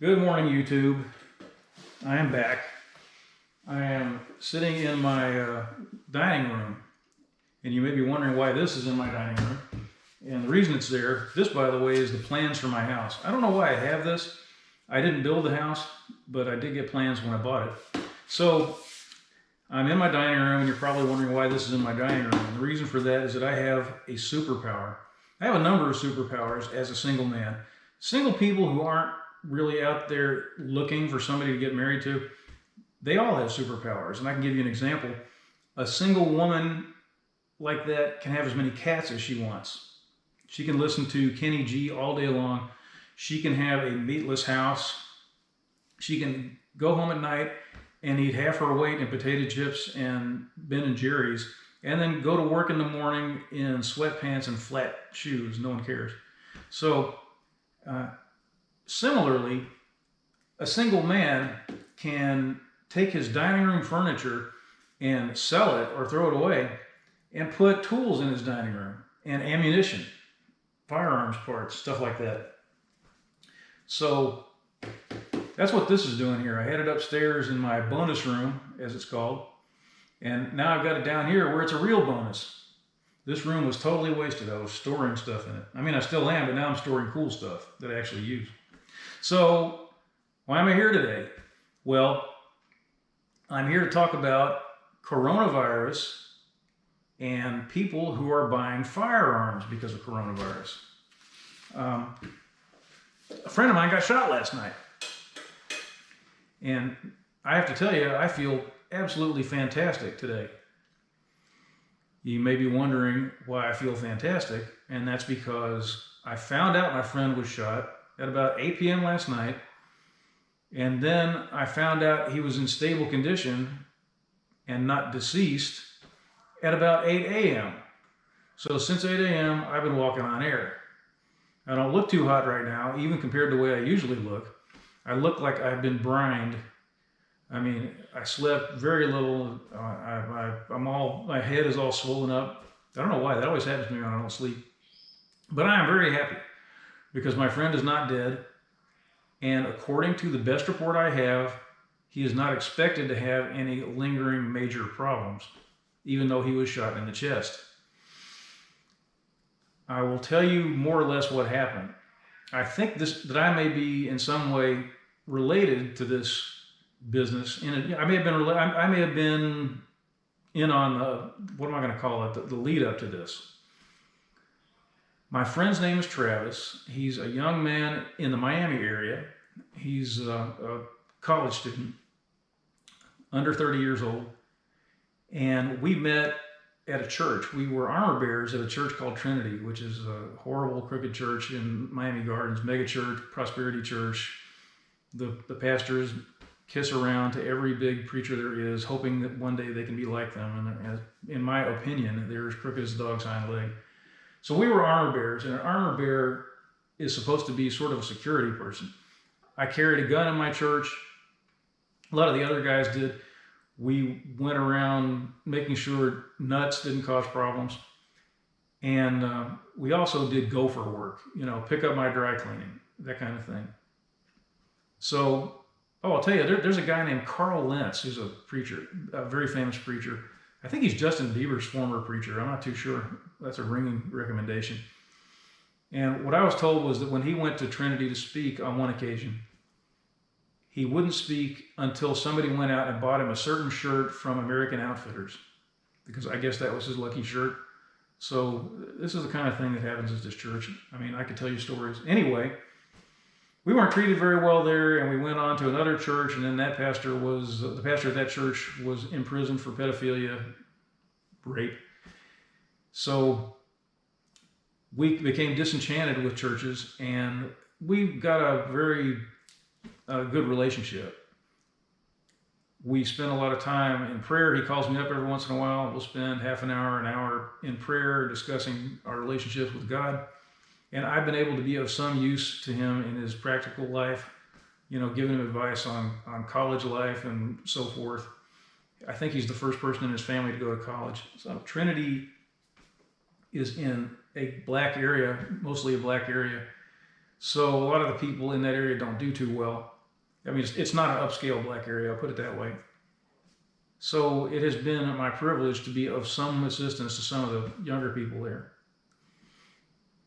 Good morning, YouTube. I am back. I am sitting in my dining room, and you may be wondering why this is in my dining room. And the reason it's there, this, by the way, is the plans for my house. I don't know why I have this. I didn't build the house, but I did get plans when I bought it. So I'm in my dining room, and you're probably wondering why this is in my dining room. And the reason for that is that I have a superpower. I have a number of superpowers as a single man. Single people who aren't really out there looking for somebody to get married to, they all have superpowers. And I can give you an example. A single woman like that can have as many cats as she wants. She can listen to Kenny G all day long. She can have a meatless house. She can go home at night and eat half her weight in potato chips and Ben and Jerry's, and then go to work in the morning in sweatpants and flat shoes. No one cares. So, similarly, a single man can take his dining room furniture and sell it or throw it away and put tools in his dining room and ammunition, firearms parts, stuff like that. So that's what this is doing here. I had it upstairs in my bonus room, as it's called, and now I've got it down here where it's a real bonus. This room was totally wasted. I was storing stuff in it. I mean, I still am, but now I'm storing cool stuff that I actually use. So, why am I here today? Well, I'm here to talk about coronavirus and people who are buying firearms because of coronavirus. A friend of mine got shot last night. And I have to tell you, I feel absolutely fantastic today. You may be wondering why I feel fantastic, and that's because I found out my friend was shot at about 8 p.m. last night, and then I found out he was in stable condition and not deceased at about 8 a.m. So since 8 a.m., I've been walking on air. I don't look too hot right now, even compared to the way I usually look. I look like I've been brined. I mean, I slept very little. My head is all swollen up. I don't know why. That always happens to me when I don't sleep. But I am very happy because my friend is not dead. And according to the best report I have, he is not expected to have any lingering major problems, even though he was shot in the chest. I will tell you more or less what happened. I think that I may be in some way related to this business. I may have been in on what am I going to call it? The lead up to this. My friend's name is Travis. He's a young man in the Miami area. He's a college student, under 30 years old, and we met at a church. We were armor bearers at a church called Trinity, which is a horrible, crooked church in Miami Gardens, mega church, prosperity church. The pastors kiss around to every big preacher there is, hoping that one day they can be like them. And in my opinion, they're as crooked as a dog's hind leg. So we were armor bearers, and an armor bearer is supposed to be sort of a security person. I carried a gun in my church. A lot of the other guys did. We went around making sure nuts didn't cause problems. And we also did gopher work, pick up my dry cleaning, that kind of thing. So, I'll tell you, there's a guy named Carl Lentz who's a preacher, a very famous preacher. I think he's Justin Bieber's former preacher. I'm not too sure. That's a ringing recommendation. And what I was told was that when he went to Trinity to speak on one occasion, he wouldn't speak until somebody went out and bought him a certain shirt from American Outfitters, because I guess that was his lucky shirt. So this is the kind of thing that happens at this church. I mean, I could tell you stories. Anyway, we weren't treated very well there, and we went on to another church, and then the pastor at that church was imprisoned for pedophilia, rape. So we became disenchanted with churches, and we got a very good relationship. We spent a lot of time in prayer. He calls me up every once in a while. We'll spend half an hour in prayer discussing our relationships with God. And I've been able to be of some use to him in his practical life, giving him advice on college life and so forth. I think he's the first person in his family to go to college. So Trinity is in a black area, mostly a black area. So a lot of the people in that area don't do too well. I mean, it's not an upscale black area, I'll put it that way. So it has been my privilege to be of some assistance to some of the younger people there.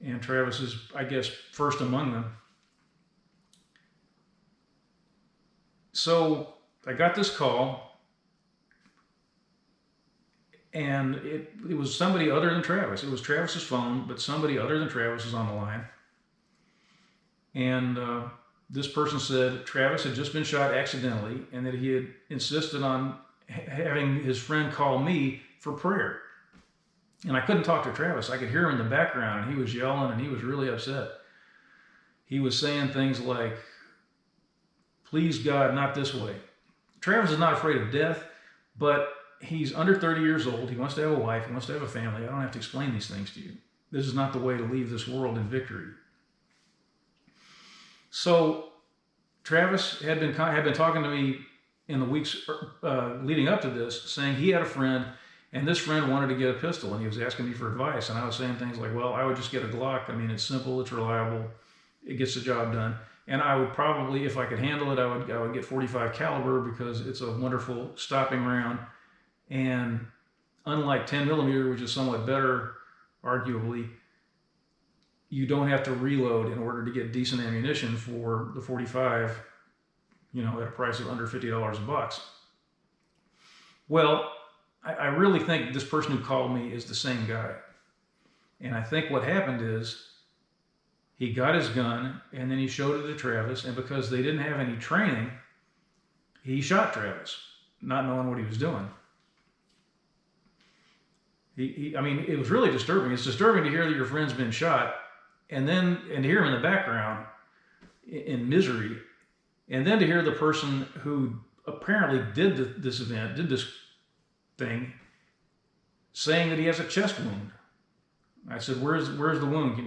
And Travis is, I guess, first among them. So I got this call, and it was somebody other than Travis. It was Travis's phone, but somebody other than Travis was on the line. And this person said Travis had just been shot accidentally, and that he had insisted on having his friend call me for prayer. And I couldn't talk to Travis. I could hear him in the background, and he was yelling, and he was really upset. He was saying things like, "Please God, not this way." Travis is not afraid of death, but he's under 30 years old. He wants to have a wife. He wants to have a family. I don't have to explain these things to you. This is not the way to leave this world in victory. So Travis had been talking to me in the weeks leading up to this, saying he had a friend, and this friend wanted to get a pistol, and he was asking me for advice. And I was saying things like, well, I would just get a Glock. I mean, it's simple, it's reliable, it gets the job done. And I would probably, if I could handle it, I would get .45 caliber because it's a wonderful stopping round. And unlike 10 millimeter, which is somewhat better, arguably, you don't have to reload in order to get decent ammunition for the .45, at a price of under $50 a box. Well, I really think this person who called me is the same guy. And I think what happened is he got his gun and then he showed it to Travis, and because they didn't have any training, he shot Travis, not knowing what he was doing. I mean, it was really disturbing. It's disturbing to hear that your friend's been shot and to hear him in the background in misery, and then to hear the person who apparently did this thing, saying that he has a chest wound. I said, where's the wound?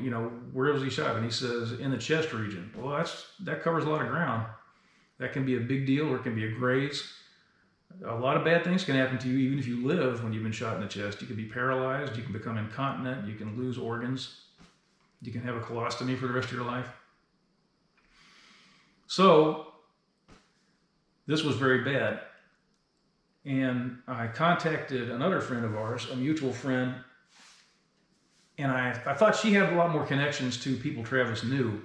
Where was he shot? And he says, in the chest region. Well, that covers a lot of ground. That can be a big deal, or it can be a graze. A lot of bad things can happen to you even if you live when you've been shot in the chest. You can be paralyzed, you can become incontinent, you can lose organs, you can have a colostomy for the rest of your life. So this was very bad. And I contacted another friend of ours, a mutual friend, and I thought she had a lot more connections to people Travis knew.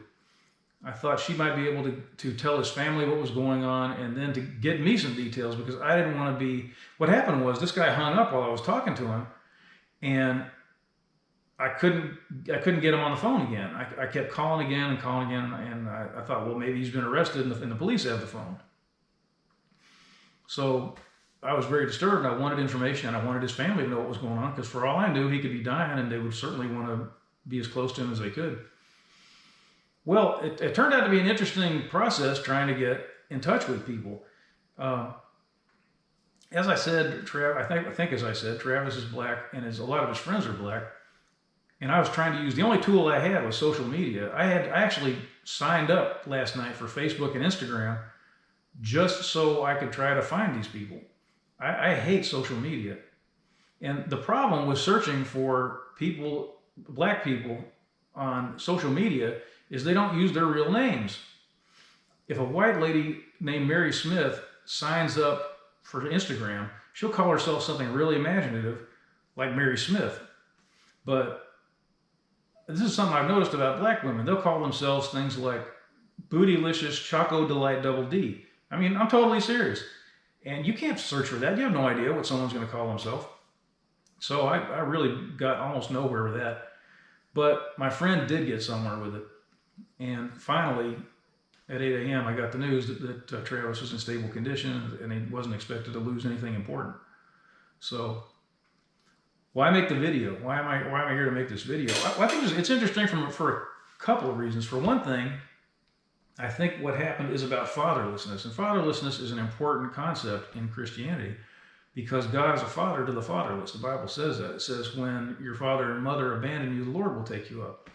I thought she might be able to tell his family what was going on and then to get me some details, because I didn't want to be... What happened was this guy hung up while I was talking to him, and I couldn't get him on the phone again. I kept calling again, and I thought, well, maybe he's been arrested and the police have the phone. So I was very disturbed, and I wanted information, and I wanted his family to know what was going on, because for all I knew, he could be dying, and they would certainly want to be as close to him as they could. Well, it turned out to be an interesting process trying to get in touch with people. As I said, I think as I said, Travis is black, and a lot of his friends are black. And I was trying to use, the only tool I had was social media. I actually signed up last night for Facebook and Instagram just so I could try to find these people. I hate social media. And the problem with searching for people, black people, on social media is they don't use their real names. If a white lady named Mary Smith signs up for Instagram, she'll call herself something really imaginative like Mary Smith. But this is something I've noticed about black women. They'll call themselves things like Bootylicious Choco Delight Double D. I mean, I'm totally serious. And you can't search for that. You have no idea what someone's going to call themselves. So I really got almost nowhere with that. But my friend did get somewhere with it. And finally, at 8 a.m., I got the news that Travis was in stable condition and he wasn't expected to lose anything important. So why make the video? Why am I here to make this video? I think it's interesting for a couple of reasons. For one thing, I think what happened is about fatherlessness. And fatherlessness is an important concept in Christianity because God is a father to the fatherless. The Bible says that. It says, when your father and mother abandon you, the Lord will take you up.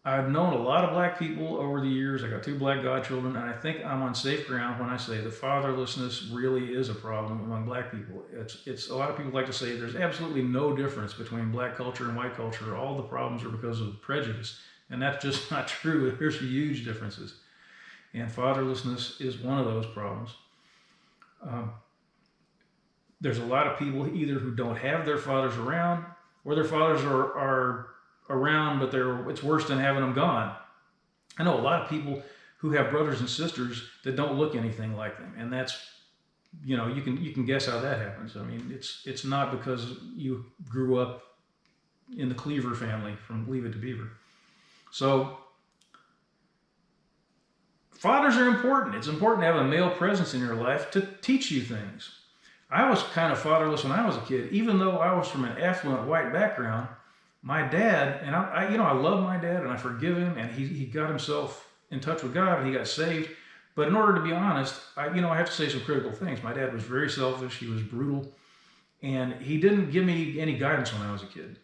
I've known a lot of black people over the years. I got 2 black godchildren, and I think I'm on safe ground when I say that fatherlessness really is a problem among black people. It's a lot of people like to say there's absolutely no difference between black culture and white culture. All the problems are because of prejudice. And that's just not true. There's huge differences. And fatherlessness is one of those problems. There's a lot of people either who don't have their fathers around, or their fathers are around, but it's worse than having them gone. I know a lot of people who have brothers and sisters that don't look anything like them, and that's, you can guess how that happens. I mean, it's not because you grew up in the Cleaver family from Leave It to Beaver. So fathers are important. It's important to have a male presence in your life to teach you things. I was kind of fatherless when I was a kid, even though I was from an affluent white background. My dad, and I love my dad and I forgive him, and he got himself in touch with God and he got saved. But in order to be honest, I have to say some critical things. My dad was very selfish. He was brutal, and he didn't give me any guidance when I was a kid.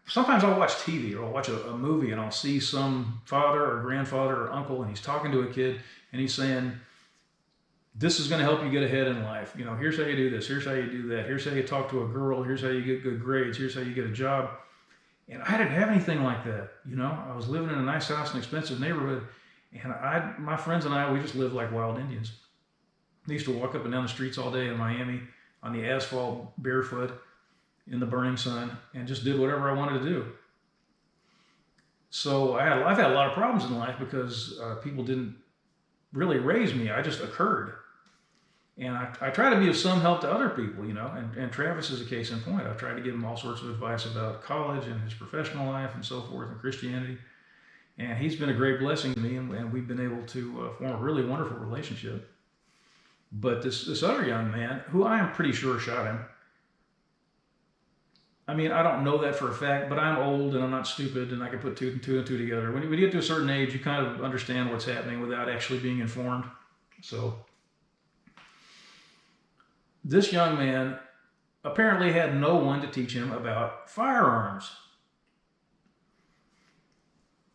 Sometimes I'll watch TV or I'll watch a movie and I'll see some father or grandfather or uncle, and he's talking to a kid and he's saying, this is going to help you get ahead in life. Here's how you do this. Here's how you do that. Here's how you talk to a girl. Here's how you get good grades. Here's how you get a job. And I didn't have anything like that. I was living in a nice house in an expensive neighborhood, and my friends and I, we just lived like wild Indians. We used to walk up and down the streets all day in Miami on the asphalt barefoot in the burning sun and just did whatever I wanted to do. So I've had a lot of problems in life because people didn't really raise me. I just occurred. And I try to be of some help to other people, and Travis is a case in point. I've tried to give him all sorts of advice about college and his professional life and so forth and Christianity. And he's been a great blessing to me, and we've been able to form a really wonderful relationship. But this other young man, who I am pretty sure shot him, I mean, I don't know that for a fact, but I'm old and I'm not stupid, and I can put two and two together. When you get to a certain age, you kind of understand what's happening without actually being informed. So this young man apparently had no one to teach him about firearms.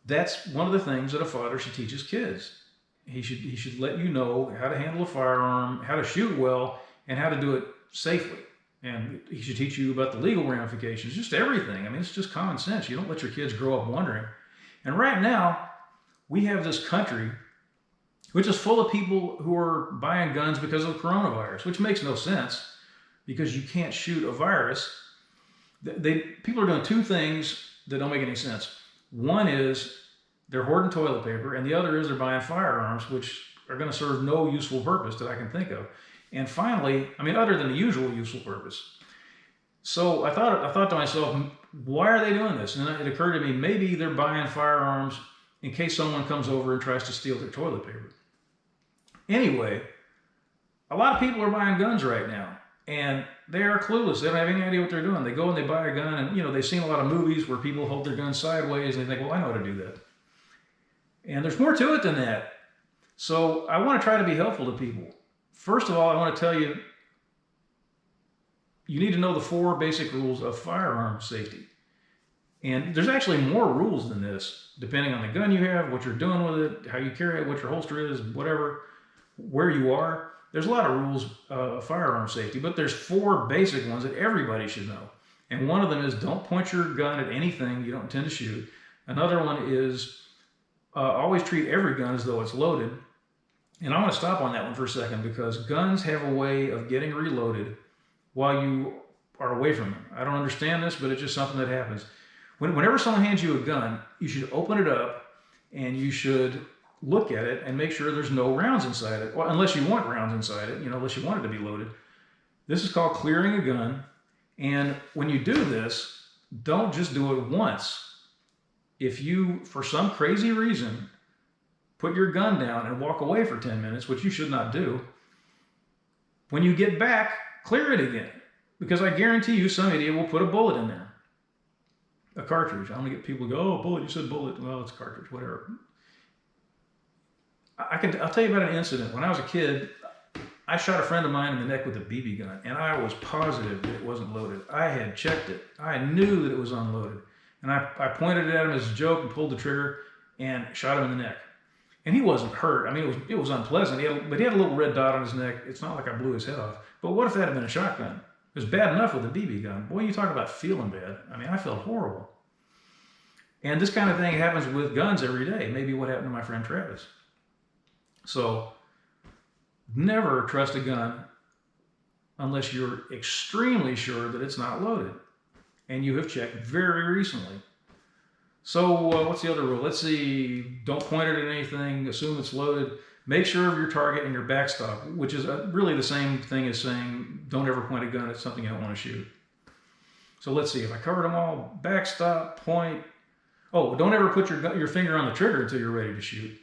That's one of the things that a father should teach his kids. He should let you know how to handle a firearm, how to shoot well, and how to do it safely. And he should teach you about the legal ramifications, just everything. I mean, it's just common sense. You don't let your kids grow up wondering. And right now, we have this country which is full of people who are buying guns because of the coronavirus, which makes no sense because you can't shoot a virus. People are doing two things that don't make any sense. One is they're hoarding toilet paper, and the other is they're buying firearms, which are going to serve no useful purpose that I can think of. And finally, other than the usual useful purpose. So I thought to myself, why are they doing this? And it occurred to me, maybe they're buying firearms in case someone comes over and tries to steal their toilet paper. Anyway, a lot of people are buying guns right now, and they are clueless. They don't have any idea what they're doing. They go and they buy a gun, and they've seen a lot of movies where people hold their guns sideways, and they think, well, I know how to do that. And there's more to it than that. So I want to try to be helpful to people. First of all, I want to tell you, you need to know the 4 basic rules of firearm safety. And there's actually more rules than this, depending on the gun you have, what you're doing with it, how you carry it, what your holster is, whatever, where you are. There's a lot of rules of firearm safety, but there's 4 basic ones that everybody should know. And one of them is don't point your gun at anything you don't intend to shoot. Another one is always treat every gun as though it's loaded. And I want to stop on that one for a second because guns have a way of getting reloaded while you are away from them. I don't understand this, but it's just something that happens. Whenever someone hands you a gun, you should open it up and you should look at it and make sure there's no rounds inside it. Well, unless you want rounds inside it, unless you want it to be loaded. This is called clearing a gun. And when you do this, don't just do it once. If you, for some crazy reason, put your gun down and walk away for 10 minutes, which you should not do, when you get back, clear it again. Because I guarantee you some idiot will put a bullet in there. A cartridge. I'm going to get people to go, oh, bullet, you said bullet. Well, it's a cartridge, whatever. I'll tell you about an incident. When I was a kid, I shot a friend of mine in the neck with a BB gun, and I was positive that it wasn't loaded. I had checked it. I knew that it was unloaded. And I pointed it at him as a joke and pulled the trigger and shot him in the neck. And he wasn't hurt. It was unpleasant. But he had a little red dot on his neck. It's not like I blew his head off. But what if that had been a shotgun? It was bad enough with a BB gun. Boy, you talk about feeling bad. I felt horrible. And this kind of thing happens with guns every day. Maybe what happened to my friend Travis. So never trust a gun unless you're extremely sure that it's not loaded and you have checked very recently. So what's the other rule? Let's see. Don't point it at anything. Assume it's loaded. Make sure of your target and your backstop, which is really the same thing as saying don't ever point a gun at something you don't want to shoot. So let's see. If I covered them all, backstop, point. Oh, don't ever put your finger on the trigger until you're ready to shoot.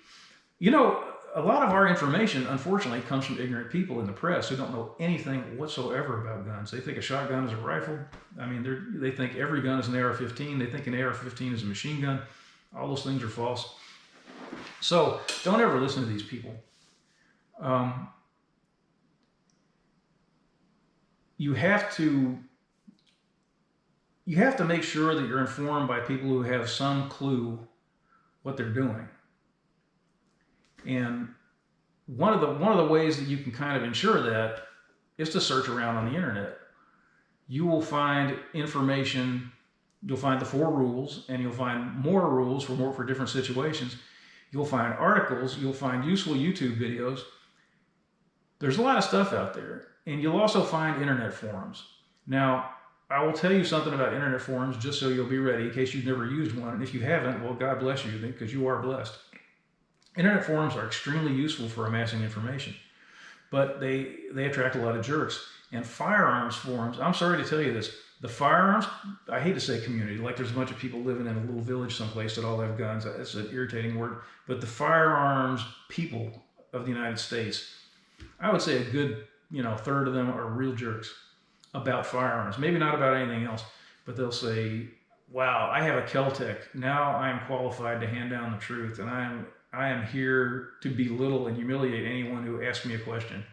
You know, a lot of our information, unfortunately, comes from ignorant people in the press who don't know anything whatsoever about guns. They think a shotgun is a rifle. I mean, they think every gun is an AR-15. They think an AR-15 is a machine gun. All those things are false. So don't ever listen to these people. You have to make sure that you're informed by people who have some clue what they're doing. And one of the ways that you can kind of ensure that is to search around on the internet. You will find information. You'll find the 4 rules, and you'll find more rules for different situations. You'll find articles. You'll find useful YouTube videos. There's a lot of stuff out there, and you'll also find internet forums. Now, I will tell you something about internet forums just so you'll be ready in case you've never used one. And if you haven't, well, God bless you, because you are blessed. Internet forums are extremely useful for amassing information, but they attract a lot of jerks. And firearms forums, I'm sorry to tell you this, the firearms, I hate to say community, like there's a bunch of people living in a little village someplace that all have guns. That's an irritating word. But the firearms people of the United States, I would say a good, third of them are real jerks about firearms. Maybe not about anything else, but they'll say, wow, I have a Keltec. Now I am qualified to hand down the truth, and I am here to belittle and humiliate anyone who asks me a question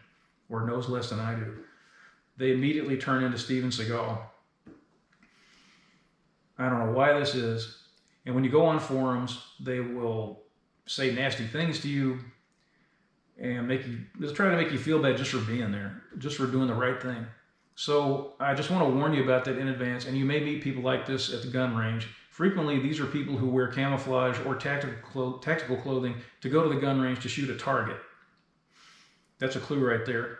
or knows less than I do. They immediately turn into Steven Seagal. I don't know why this is. And when you go on forums, they will say nasty things to you and they'll try to make you feel bad just for being there, just for doing the right thing. So I just want to warn you about that in advance. And you may meet people like this at the gun range. Frequently, these are people who wear camouflage or tactical clothing to go to the gun range to shoot a target. That's a clue right there.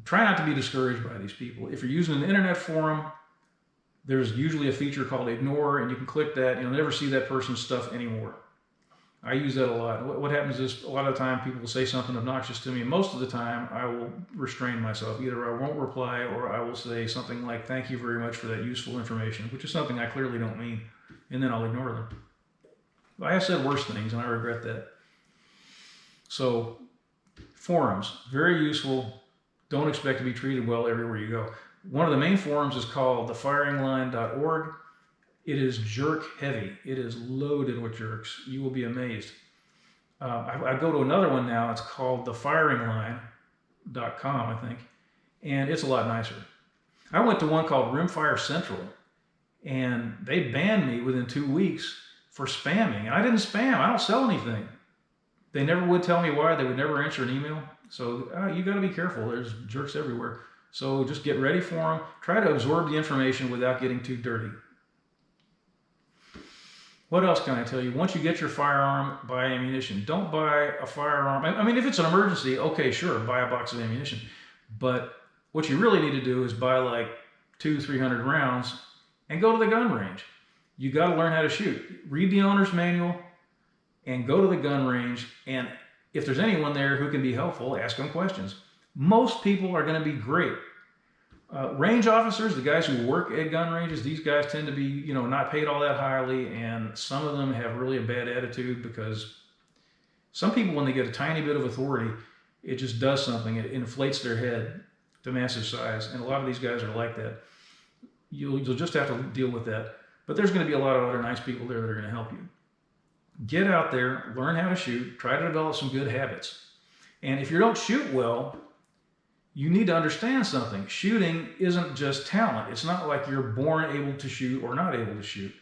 Try not to be discouraged by these people. If you're using an internet forum, there's usually a feature called ignore, and you can click that and you'll never see that person's stuff anymore. I use that a lot. What happens is a lot of the time people will say something obnoxious to me. Most of the time I will restrain myself. Either I won't reply or I will say something like, thank you very much for that useful information, which is something I clearly don't mean, and then I'll ignore them. I have said worse things and I regret that. So forums, very useful. Don't expect to be treated well everywhere you go. One of the main forums is called thefiringline.org. It is jerk heavy. It is loaded with jerks. You will be amazed. I go to another one now. It's called thefiringline.com, I think. And it's a lot nicer. I went to one called Rimfire Central, and they banned me within 2 weeks for spamming. And I didn't spam. I don't sell anything. They never would tell me why. They would never answer an email. So you got to be careful. There's jerks everywhere. So just get ready for them. Try to absorb the information without getting too dirty. What else can I tell you? Once you get your firearm, buy ammunition. Don't buy a firearm. I mean, if it's an emergency, okay, sure, buy a box of ammunition. But what you really need to do is buy like 200-300 rounds and go to the gun range. You got to learn how to shoot. Read the owner's manual and go to the gun range. And if there's anyone there who can be helpful, ask them questions. Most people are going to be great. Range officers, the guys who work at gun ranges, these guys tend to be, not paid all that highly, and some of them have really a bad attitude because some people, when they get a tiny bit of authority, it just does something. It inflates their head to massive size, and a lot of these guys are like that. You'll just have to deal with that. But there's going to be a lot of other nice people there that are going to help you. Get out there, learn how to shoot, try to develop some good habits. And if you don't shoot well, you need to understand something. Shooting isn't just talent. It's not like you're born able to shoot or not able to shoot.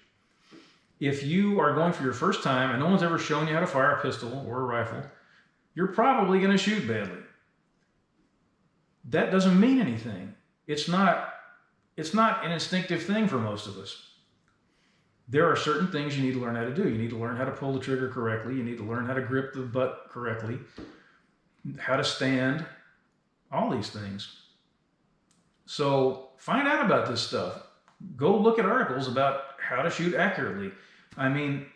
If you are going for your first time and no one's ever shown you how to fire a pistol or a rifle, you're probably going to shoot badly. That doesn't mean anything. It's not an instinctive thing for most of us. there are certain things you need to learn how to do. You need to learn how to pull the trigger correctly. You need to learn how to grip the butt correctly, how to stand, all these things. So find out about this stuff. Go look at articles about how to shoot accurately. I mean,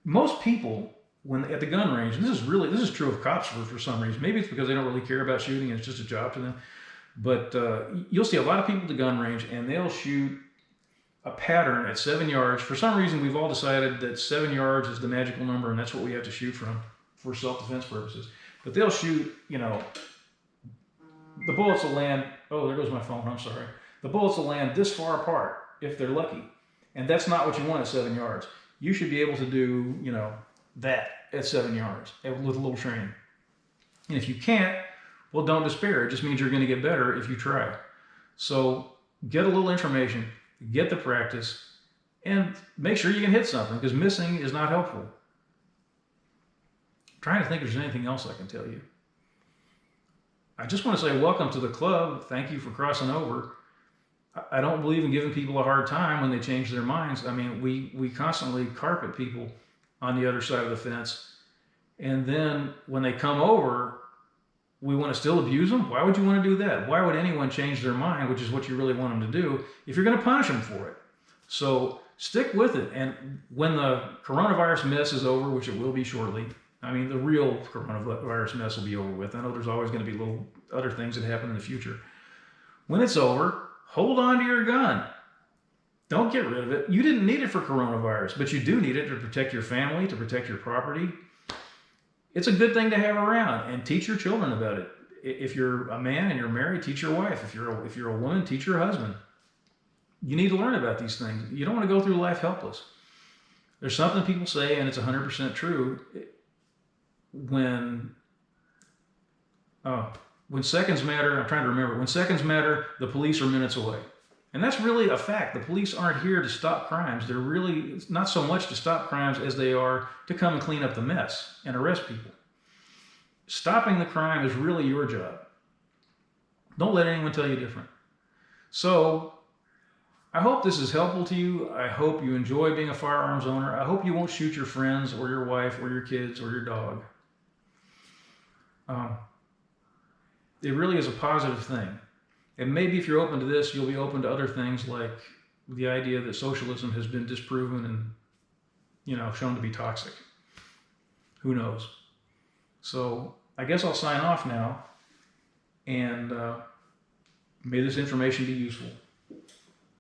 most people, when at the gun range, and this is true of cops for some reason. Maybe it's because they don't really care about shooting and it's just a job to them. But you'll see a lot of people at the gun range and they'll shoot a pattern at 7 yards. For some reason, we've all decided that 7 yards is the magical number and that's what we have to shoot from for self-defense purposes. But they'll shoot, the bullets will land, oh, there goes my phone, I'm sorry. The bullets will land this far apart if they're lucky. And that's not what you want at 7 yards. You should be able to do, that at 7 yards with a little training. And if you can't, well, don't despair. It just means you're going to get better if you try. So get a little information, get the practice, and make sure you can hit something, because missing is not helpful. I'm trying to think if there's anything else I can tell you. I just want to say welcome to the club. Thank you for crossing over. I don't believe in giving people a hard time when they change their minds. I mean, we constantly carpet people on the other side of the fence. And then when they come over, we want to still abuse them? Why would you want to do that? Why would anyone change their mind, which is what you really want them to do, if you're going to punish them for it? So stick with it. And when the coronavirus mess is over, which it will be shortly, I mean, the real coronavirus mess will be over with. I know there's always going to be little other things that happen in the future. When it's over, hold on to your gun. Don't get rid of it. You didn't need it for coronavirus, but you do need it to protect your family, to protect your property. It's a good thing to have around, and teach your children about it. If you're a man and you're married, teach your wife. If you're a woman, teach your husband. You need to learn about these things. You don't want to go through life helpless. There's something people say, and it's 100% true. When seconds matter, I'm trying to remember. When seconds matter, the police are minutes away. And that's really a fact. The police aren't here to stop crimes. They're really not so much to stop crimes as they are to come and clean up the mess and arrest people. Stopping the crime is really your job. Don't let anyone tell you different. So I hope this is helpful to you. I hope you enjoy being a firearms owner. I hope you won't shoot your friends or your wife or your kids or your dog. It really is a positive thing. And maybe if you're open to this, you'll be open to other things, like the idea that socialism has been disproven and, shown to be toxic. Who knows? So I guess I'll sign off now, and may this information be useful.